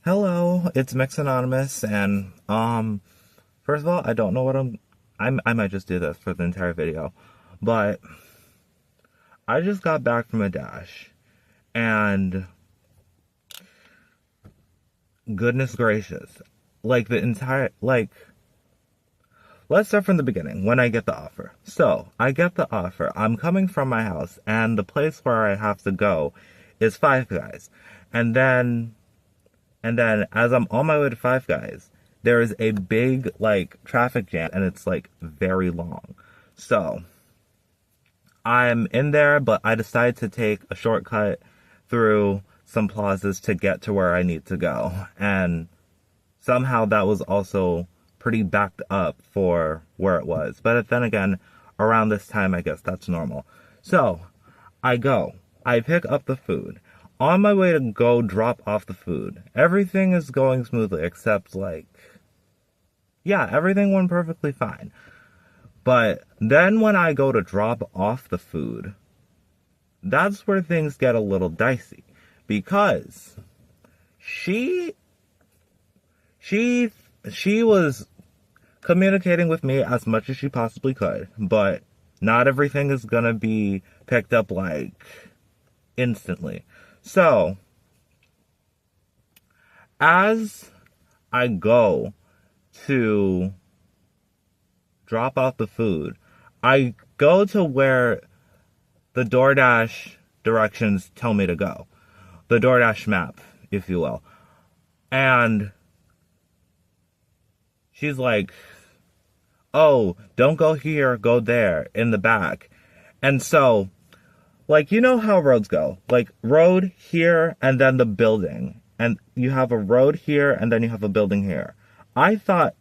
Hello, it's Mix Anonymous, and first of all, I don't know what I might just do this for the entire video, but I just got back from a dash, and goodness gracious, like the entire let's start from the beginning. When I get the offer, so I get the offer. I'm coming from my house, and the place where I have to go is Five Guys, and then. And then as I'm on my way to Five Guys, there is a big, traffic jam, and it's, very long. So, I'm in there, but I decided to take a shortcut through some plazas to get to where I need to go. And somehow that was also pretty backed up for where it was. But then again, around this time, I guess that's normal. So, I pick up the food. On my way to go drop off the food, everything is going smoothly except, everything went perfectly fine. But then when I go to drop off the food, that's where things get a little dicey. Because she was communicating with me as much as she possibly could, but not everything is gonna be picked up, instantly. So, as I go to drop off the food, I go to where the DoorDash directions tell me to go. The DoorDash map, if you will. And she's like, oh, don't go here, go there, in the back. And so, you know how roads go. Road here, and then the building. And you have a road here, and then you have a building here. I thought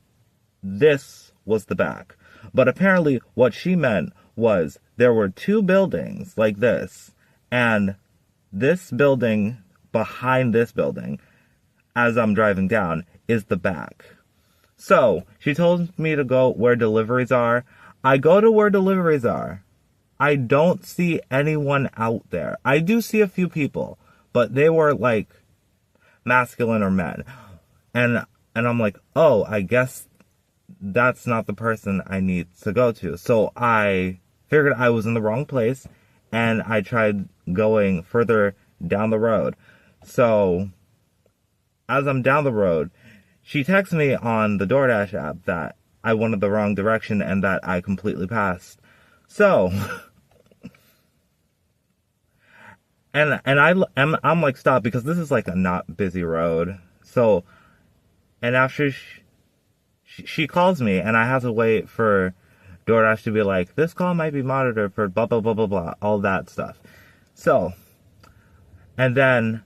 this was the back. But apparently, what she meant was there were two buildings like this. And this building behind this building, as I'm driving down, is the back. So, she told me to go where deliveries are. I go to where deliveries are. I don't see anyone out there. I do see a few people, but they were masculine or men. And I'm like, oh, I guess that's not the person I need to go to. So I figured I was in the wrong place, and I tried going further down the road. So as I'm down the road, she texts me on the DoorDash app that I wanted the wrong direction and that I completely passed. So, I'm like, stop, because this is a not busy road. So, and after she calls me, and I have to wait for DoorDash to be like, this call might be monitored for blah, blah, blah, blah, blah, all that stuff. So, and then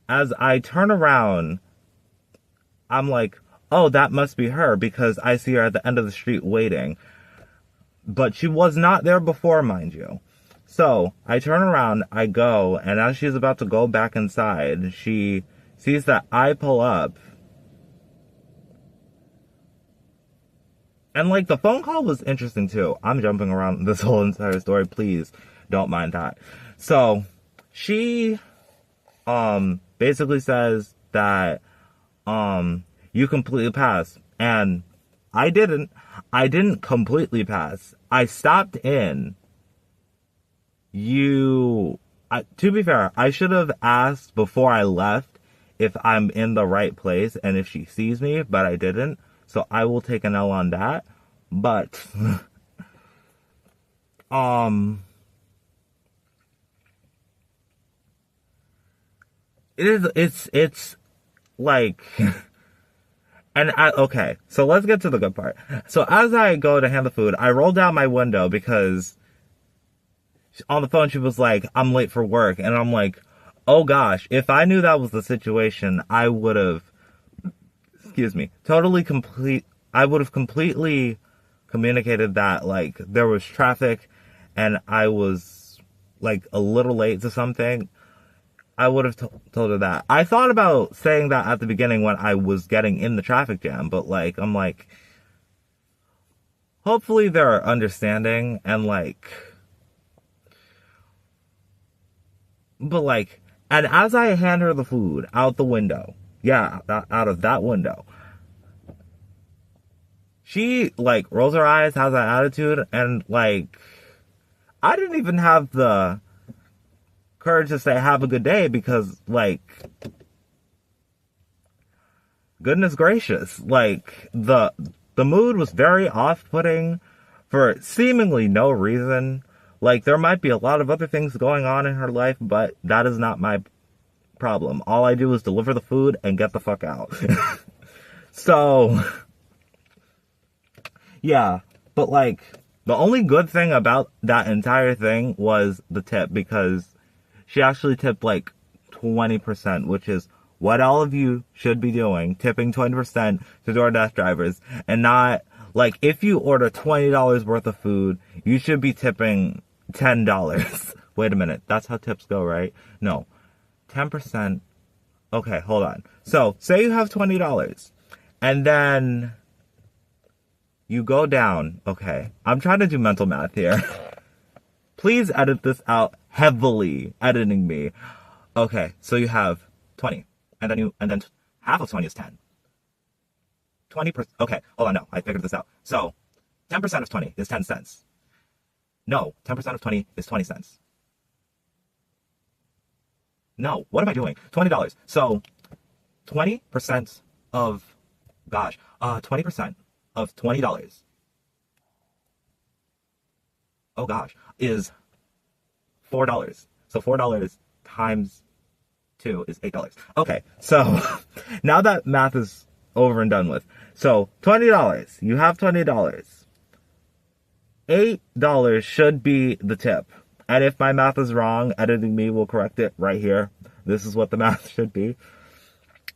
as I turn around, I'm like, oh, that must be her, because I see her at the end of the street waiting. But she was not there before, mind you. So, I turn around, I go, and as she's about to go back inside, she sees that I pull up. And, the phone call was interesting, too. I'm jumping around this whole entire story. Please don't mind that. So, she, basically says that, you completely passed. And I didn't completely pass. I stopped in. To be fair, I should have asked before I left if I'm in the right place and if she sees me, but I didn't. So I will take an L on that. But, it's okay, so let's get to the good part. So as I go to hand the food, I roll down my window because on the phone she was like, I'm late for work. And I'm like, oh gosh, if I knew that was the situation, I would have, I would have completely communicated that, there was traffic and I was, a little late to something. I would have told her that. I thought about saying that at the beginning when I was getting in the traffic jam, but I'm like, hopefully they're understanding and and as I hand her the food out the window, Yeah, out of that window. She, like, rolls her eyes, has that attitude, and, like, I didn't even have the courage to say have a good day because, like, goodness gracious, like, the mood was very off-putting for seemingly no reason. Like, there might be a lot of other things going on in her life, but that is not my problem. All I do is deliver the food and get the fuck out. So, yeah, but, like, the only good thing about that entire thing was the tip, because she actually tipped, like, 20%, which is what all of you should be doing, tipping 20% to DoorDash drivers, and not, like, if you order $20 worth of food, you should be tipping $10. Wait a minute, that's how tips go, right? No, 10%. Okay, hold on. So, say you have $20, and then you go down. Okay, I'm trying to do mental math here. Please edit this out heavily, editing me. Okay, so you have 20, and then half of 20 is 10. 20%. Okay, hold on. No, I figured this out. So 10% of 20 is 10 cents. No, 10% of 20 is 20 cents. No, what am I doing? $20. So 20% of, 20% of $20. Oh gosh, is $4. So $4 times 2 is $8. Okay, so now that math is over and done with. So $20, you have $20. $8 should be the tip. And if my math is wrong, editing me will correct it right here. This is what the math should be.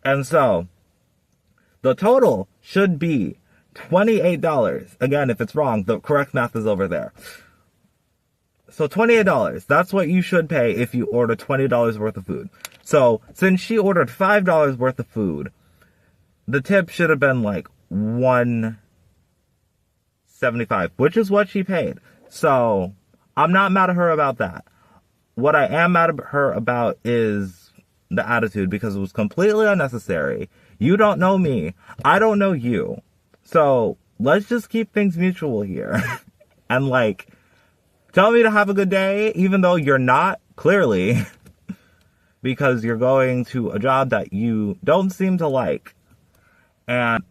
And so the total should be $28. Again, if it's wrong, the correct math is over there. So $28, that's what you should pay if you order $20 worth of food. So since she ordered $5 worth of food, the tip should have been like $1.75, which is what she paid. So I'm not mad at her about that. What I am mad at her about is the attitude, because it was completely unnecessary. You don't know me. I don't know you. So let's just keep things mutual here. And, like, tell me to have a good day, even though you're not, clearly, because you're going to a job that you don't seem to like. And,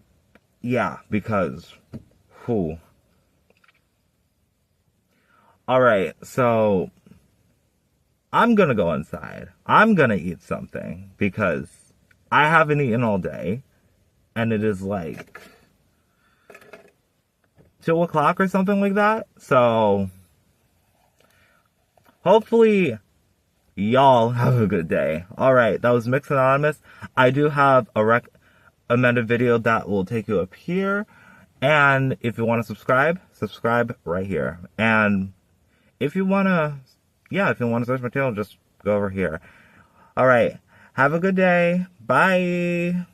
yeah, because, whew. Alright, so I'm gonna go inside. I'm gonna eat something, because I haven't eaten all day, and it is like 2 o'clock or something like that. So hopefully y'all have a good day. Alright, that was Mix Anonymous. I do have a recommended video that will take you up here. And if you want to subscribe right here. And if you want to search my channel, just go over here. Alright, have a good day. Bye.